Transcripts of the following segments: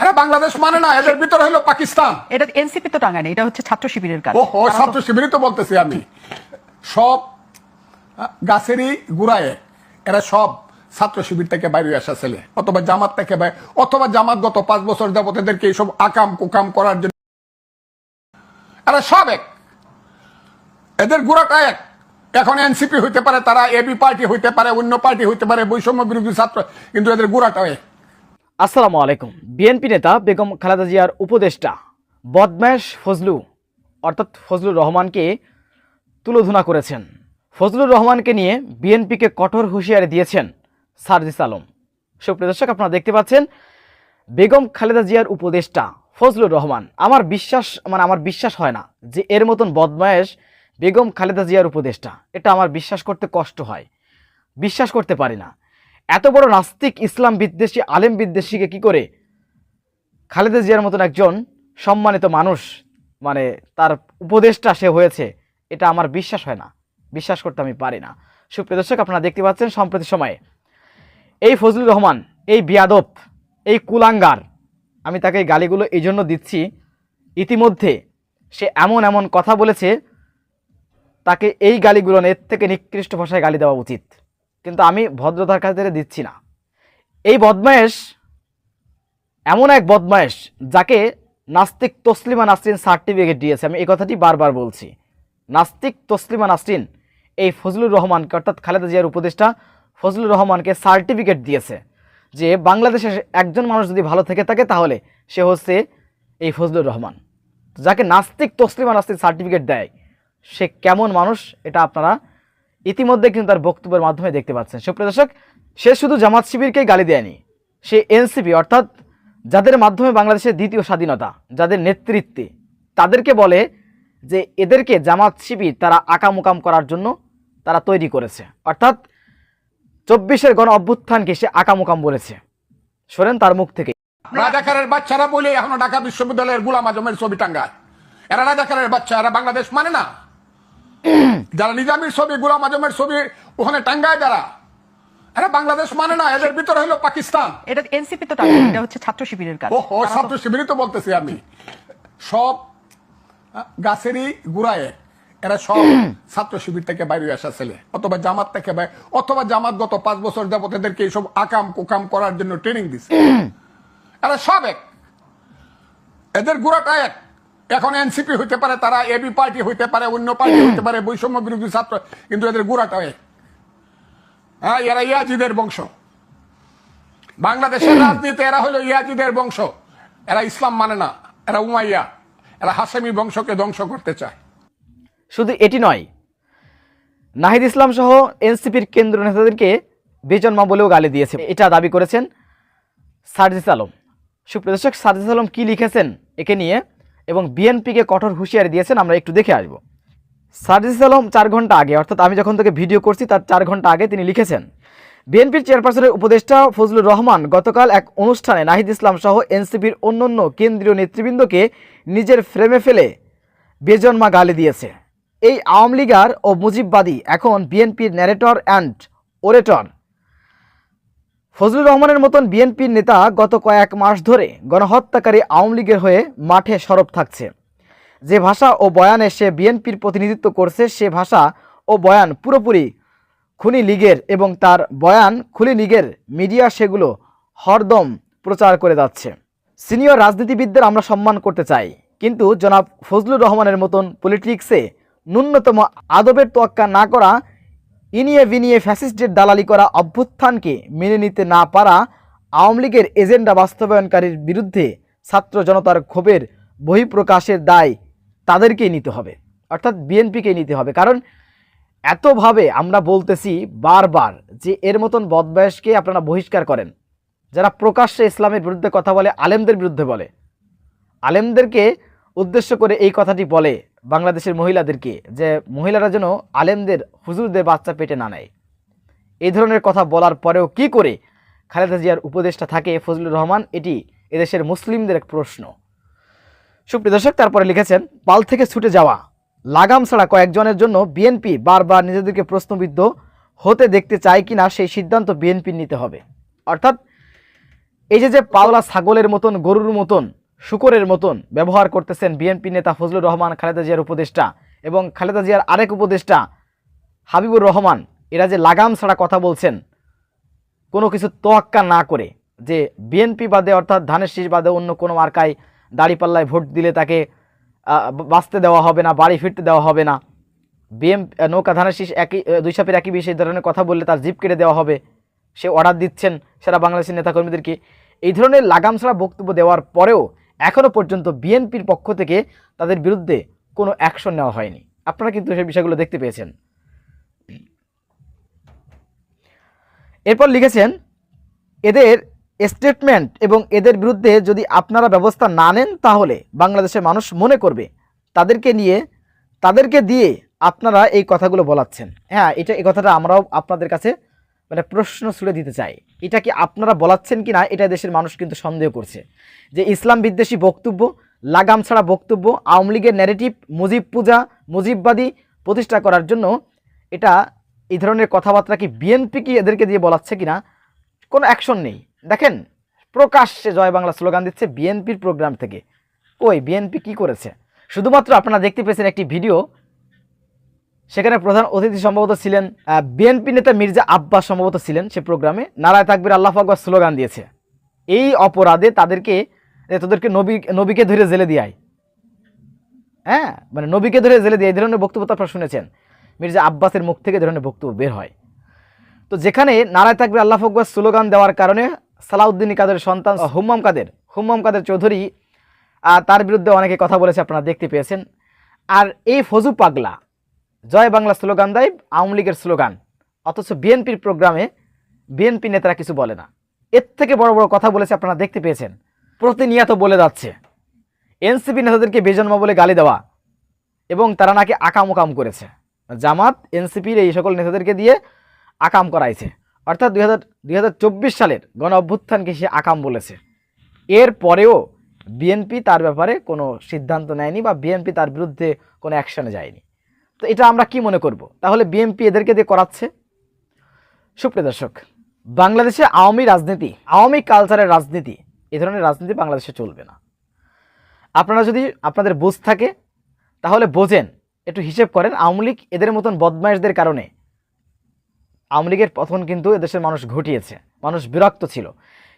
আরে বাংলাদেশ মানে না, এদের ভিতরে হলো পাকিস্তান। এটা এনসিপি তো টাঙ্গায় না, এটা হচ্ছে ছাত্র শিবিরের কাজ। ও ছাত্র শিবিরই তো বলতেছি আমি। সব গাছেরই গোড়ায় এরা সব ছাত্র শিবির থেকে বাইরে আসা ছেলে, অথবা জামাত থেকে অথবা জামাত গত 5 বছর যাবত এদেরকে এইসব আকাম কুকাম করার জন্য এরা সব এক, এদের গোড়াটা এক। এখন এনসিপি হইতে পারে, তারা এবি পার্টি হইতে পারে, অন্য পার্টি হইতে পারে, বৈষম্য বিরোধী ছাত্র, কিন্তু এদের গোড়াটা এক। আসসালামু আলাইকুম। বিএনপি নেতা বেগম খালেদা জিয়ার উপদেষ্টা বদমাশ ফজলু অর্থাৎ ফজলুর রহমানকে তুলোধনা করেছেন। ফজলুর রহমানকে নিয়ে বিএনপিকে কঠোর হুঁশিয়ারি দিয়েছেন সার্জিস আলম। সুপ্রিয় দর্শক, আপনারা দেখতে পাচ্ছেন বেগম খালেদা জিয়ার উপদেষ্টা ফজলুর রহমান। আমার বিশ্বাস হয় না যে এর মতন বদমাশ বেগম খালেদা জিয়ার উপদেষ্টা, এটা আমার বিশ্বাস করতে কষ্ট হয়, বিশ্বাস করতে পারি না। এত বড় নাস্তিক, ইসলাম বিদ্বেষী, আলেম বিদ্বেষীকে কি করে খালেদা জিয়ার মতন একজন সম্মানিত মানুষ তার উপদেষ্টা সে হয়েছে, এটা আমার বিশ্বাস হয় না, বিশ্বাস করতে আমি পারি না। সুপ্রিয় দর্শক, আপনারা দেখতে পাচ্ছেন সম্প্রতি সময়ে এই ফজলুর রহমান, এই বিয়াদব, এই কুলাঙ্গার, আমি তাকে এই গালিগুলো এই জন্য দিচ্ছি, ইতিমধ্যে সে এমন এমন কথা বলেছে, তাকে এই গালিগুলো এর থেকে নিকৃষ্ট ভাষায় গালি দেওয়া উচিত, কিন্তু আমি ভদ্রতার খাতিরে দিচ্ছি না। এই বদমায়েশ এমন এক বদমায়েশ যাকে নাস্তিক তসলিমা নাসরিন সার্টিফিকেট দিয়েছে। আমি এই কথাটি বারবার বলছি, নাস্তিক তসলিমা নাসরিন এই ফজলুর রহমানকে অর্থাৎ খালেদা জিয়ার উপদেষ্টা ফজলুর রহমানকে সার্টিফিকেট দিয়েছে যে বাংলাদেশের একজন মানুষ যদি ভালো থেকে থাকে তাহলে সে হচ্ছে এই ফজলুর রহমান। যাকে নাস্তিক তসলিমা নাসরিন সার্টিফিকেট দেয়, সে কেমন মানুষ এটা আপনারা ইতিমধ্যে কিন্তু তার বক্তব্যের মাধ্যমে দেখতে পাচ্ছেন। সুপ্রিয় দর্শক, সে শুধু জামাত শিবিরকেই গালি দেয়নি, সে এনসিপি অর্থাৎ যাদের মাধ্যমে বাংলাদেশের দ্বিতীয় স্বাধীনতা, যাদের নেতৃত্বে, তাদেরকে বলে যে এদেরকে জামাত শিবির তারা আকামুকাম করার জন্য তারা তৈরি করেছে, অর্থাৎ 24-এর গণ অভ্যুত্থানকে সে আকামুকাম বলেছে। শোনেন তার মুখ থেকে। রাজাকারের বাচ্চারা বলে এখনো ঢাকা বিশ্ববিদ্যালয়ের গোলাম আজমের ছবি টাঙ্গায়, এরা রাজাকারের বাচ্চা, এরা বাংলাদেশ মানে না। যারা নিজামীর ছবি, গোলাম আজমের ছবি ওখানে টাঙ্গায়, যারা এরা বাংলাদেশ মানে না, এদের ভিতরে হলো পাকিস্তান। এটা এনসিপি তো টাঙ্গায় না, এটা হচ্ছে ছাত্র শিবিরের কাজ। ও ছাত্র শিবিরই তো বলতেছি আমি। সব গাছেরই গোড়ায় এরা সব ছাত্র শিবির থেকে বাইরে আসা ছেলে, অথবা জামাত থেকে অথবা জামাত গত 5 বছর যাবত এদেরকে এইসব আকাম কুকাম করার জন্য ট্রেনিং দিচ্ছে। এরা সব এক, এদের গোড়াটা এক। এখন এনসিপি হইতে পারে, তারা এবি পার্টি হইতে পারে, অন্য পার্টি হইতে পারে, বৈষম্য বিরোধী ছাত্র, কিন্তু এদের গোড়াটা এক। হ্যাঁ, এরা ইয়াজিদের বংশ। বাংলাদেশের রাজনীতি এরা হলো ইয়াজিদের বংশ। এরা ইসলাম মানে না, এরা উমাইয়া, এরা হাশেমি বংশকে ধ্বংস করতে চায়। শুধু এটি নয়, নাহিদ ইসলাম সহ এনসিপির কেন্দ্র নেতাদেরকে বেজন্মা বলেও গালি দিয়েছে, এটা দাবি করেছেন সার্জিস আলম। সুপ্রিয় দর্শক, সার্জিস আলম কি লিখেছেন একে নিয়ে এবং বিএনপিকে কঠোর হুঁশিয়ারি দিয়েছেন, আমরা একটু দেখে আসব। সার্জিস আলম 4 ঘন্টা আগে, অর্থাৎ আমি যখন থেকে ভিডিও করছি তার 4 ঘন্টা আগে তিনি লিখেছেন, বিএনপির চেয়ারপারসনের উপদেষ্টা ফজলুর রহমান গতকাল এক অনুষ্ঠানে নাহিদ ইসলাম সহ এনসিপির অন্যান্য কেন্দ্রীয় নেতৃবৃন্দকে নিজের ফ্রেমে ফেলে বেজন্মা গালি দিয়েছে। এই আওয়ামী লীগার ও মুজিববাদী এখন বিএনপির ন্যারেটর অ্যান্ড ওরেটর। ফজলুর রহমানের মতন বিএনপির নেতা গত কয়েক মাস ধরে গণহত্যাকারী আওয়ামী লীগের হয়ে মাঠে সরব থাকছে। যে ভাষা ও বয়ানে সে বিএনপির প্রতিনিধিত্ব করছে, সে ভাষা ও বয়ান পুরোপুরি খুনি লীগের এবং তার বয়ান খুনি লীগের মিডিয়া সেগুলো হরদম প্রচার করে যাচ্ছে। সিনিয়র রাজনীতিবিদদের আমরা সম্মান করতে চাই, কিন্তু জনাব ফজলুর রহমানের মতন পলিটিক্সে ন্যূনতম আদবের তোয়াক্কা না করা, ইনিয়ে বিনিয়ে ফ্যাসিস্টদের দালালি করা, অভ্যুত্থানকে মেনে নিতে না পারা আওয়ামী লীগের এজেন্ডা বাস্তবায়নকারীর বিরুদ্ধে ছাত্র জনতার ক্ষোভের বহিঃপ্রকাশের দায় তাদেরকেই নিতে হবে, অর্থাৎ বিএনপিকেই নিতে হবে। কারণ এতভাবে আমরা বলতেছি বারবার যে এর মতন বদমায়েশকে আপনারা বহিষ্কার করেন, যারা প্রকাশ্যে ইসলামের বিরুদ্ধে কথা বলে, আলেমদের বিরুদ্ধে বলে, আলেমদেরকে উদ্দেশ্য করে এই কথাটি বলে বাংলাদেশের মহিলাদেরকে, যে মহিলারা যেন আলেমদের, হুজুরদের বাচ্চা পেটে না নেয়। এই ধরনের কথা বলার পরেও কি করে খালেদা জিয়ার উপদেষ্টা থাকে ফজলুর রহমান, এটি এদেশের মুসলিমদের এক প্রশ্ন। সুপ্রিয় দর্শক, তারপরে লিখেছেন, পাল থেকে ছুটে যাওয়া লাগাম ছাড়া কয়েকজনের জন্য বিএনপি বারবার নিজেদেরকে প্রশ্নবিদ্ধ হতে দেখতে চায় কিনা সেই সিদ্ধান্ত বিএনপির নিতে হবে। অর্থাৎ এই যে পাওলা ছাগলের মতন, গরুর মতন, শুকরের মতন ব্যবহার করতেছেন বিএনপি নেতা ফজলুর রহমান, খালেদা জিয়ার উপদেষ্টা এবং খালেদা জিয়ার আরেক উপদেষ্টা হাবিবুর রহমান, এরা যে লাগাম ছাড়া কথা বলছেন কোনো কিছু তোয়াক্কা না করে, যে বিএনপি বাদে অর্থাৎ ধানের শীষ বাদে অন্য কোনো মার্কায় দাড়িপাল্লায় ভোট দিলে তাকে বাঁচতে দেওয়া হবে না, বাড়ি ফিরতে দেওয়া হবে না, নৌকা ধানের শীষ একই দুই সাপের একই বিষ, এই ধরনের কথা বললে তার জিপ কেটে দেওয়া হবে, সে অর্ডার দিচ্ছেন সারা বাংলাদেশের নেতাকর্মীদেরকে। এই ধরনের লাগাম ছাড়া বক্তব্য দেওয়ার পরেও এখনও পর্যন্ত বিএনপির পক্ষ থেকে তাদের বিরুদ্ধে কোনো অ্যাকশন নেওয়া হয়নি। আপনারা কিন্তু সেই বিষয়গুলো দেখতে পেয়েছেন। এরপর লিখেছেন, এদের স্টেটমেন্ট এবং এদের বিরুদ্ধে যদি আপনারা ব্যবস্থা না নেন তাহলে বাংলাদেশের মানুষ মনে করবে তাদেরকে দিয়ে আপনারা এই কথাগুলো বলাচ্ছেন। হ্যাঁ, এই কথাটা আমরাও আপনাদের কাছে মানে প্রশ্ন ছুড়ে দিতে চাই, এটা কি আপনারা বলাচ্ছেন কি না, এটা দেশের মানুষ কিন্তু সন্দেহ করছে যে ইসলাম বিদ্বেষী বক্তব্য, লাগাম ছাড়া বক্তব্য, আওয়ামী লীগের ন্যারেটিভ, মুজিব পূজা, মুজিববাদী প্রতিষ্ঠা করার জন্য এটা এই ধরনের কথাবার্তা কি বিএনপি কি এদেরকে দিয়ে বলাচ্ছে কিনা, কোনো অ্যাকশন নেই। দেখেন, প্রকাশ্যে জয় বাংলা স্লোগান দিচ্ছে বিএনপির প্রোগ্রাম থেকে। কই বিএনপি কি করেছে? শুধুমাত্র আপনারা দেখতে পেয়েছেন একটি ভিডিও, সেখানে প্রধান অতিথি সম্ভবত ছিলেন বিএনপি নেতা মির্জা আব্বাস, সম্ভবত ছিলেন সে প্রোগ্রামে, নারায়ে তাকবীর আল্লাহু আকবার স্লোগান দিয়েছে। এই অপরাধে তোদেরকে নবীকে ধরে জেলে দিয়ায়, হ্যাঁ মানে নবীকে ধরে জেলে দিয়ে এই ধরনের বক্তব্য তো আপনারা শুনেছেন, মির্জা আব্বাসের মুখ থেকে ধরনের বক্তব্য বের হয়। তো যেখানে নারায়ে তাকবীর আল্লাহু আকবার স্লোগান দেওয়ার কারণে সালাউদ্দিন কাদের সন্তান হুম্মাম কাদের চৌধুরী তার বিরুদ্ধে অনেকে কথা বলেছে, আপনারা দেখতে পেয়েছেন। আর এই ফজু পাগলা জয় বাংলা স্লোগান দেয় আওয়ামী লীগের স্লোগান, অথচ বিএনপির প্রোগ্রামে বিএনপি নেতারা কিছু বলে না। এর থেকে বড় বড় কথা বলেছে, আপনারা দেখতে পেয়েছেন। প্রতিনিয়ত বলে যাচ্ছে এনসিপি নেতাদেরকে বেজন্মা বলে গালি দেওয়া এবং তারা নাকি আকাম করেছে। জামাত এনসিপির এই সকল নেতাদেরকে দিয়ে আকাম করাইছে, অর্থাৎ 2024 সালের গণ অভ্যুত্থানকে সে আকাম বলেছে। এর পরেও বিএনপি তার ব্যাপারে কোনো সিদ্ধান্ত নেয়নি বা বিএনপি তার বিরুদ্ধে কোনো অ্যাকশনে যায়নি। তো এটা আমরা কি মনে করব? তাহলে বিএনপি এদেরকে দিয়ে করাচ্ছে। সুপ্রিয় দর্শক, বাংলাদেশে আওয়ামী রাজনীতি, আওয়ামী কালচারের রাজনীতি, এই ধরনের রাজনীতি বাংলাদেশে চলবে না। আপনারা যদি আপনাদের বুঝ থাকে তাহলে বোঝেন, একটু হিসেব করেন। আওয়ামী লীগ এদের মতন বদমাইশদের কারণে আওয়ামী লীগের পতন কিন্তু এদেশের মানুষ ঘটিয়েছে, মানুষ বিরক্ত ছিল।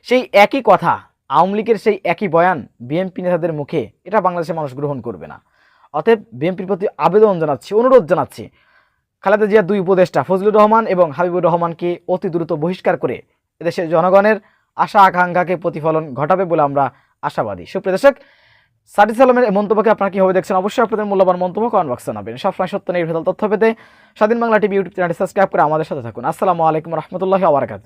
সেই একই কথা, আওয়ামী লীগের সেই একই বয়ান বিএনপি নেতাদের মুখে, এটা বাংলাদেশের মানুষ গ্রহণ করবে না। অতএব বিএনপির প্রতি আবেদন জানাচ্ছি, অনুরোধ জানাচ্ছি, খালেদা জিয়ার দুই উপদেষ্টা ফজলুর রহমান এবং হাবিবুর রহমানকে অতি দ্রুত বহিষ্কার করে এদেশের জনগণের আশা আকাঙ্ক্ষাকে প্রতিফলন ঘটাবে বলে আমরা আশাবাদী। সুপ্রিয় দর্শক, সাদিস আলমের মন্তব্যকে আপনারা কীভাবে দেখছেন? অবশ্যই আপনাদের মূল্যবান মন্তব্য কমেন্ট বক্সে জানাবেন। সবসময় সত্য নির্ভেজাল তথ্য পেতে স্বাধীন বাংলা টিভি ইউটিউব চ্যানেলটি সাবস্ক্রাইব করে আমাদের সাথে থাকুন। আসসালামু আলাইকুম রহমতুল্লাহি ওয়া বারাকাতুহু।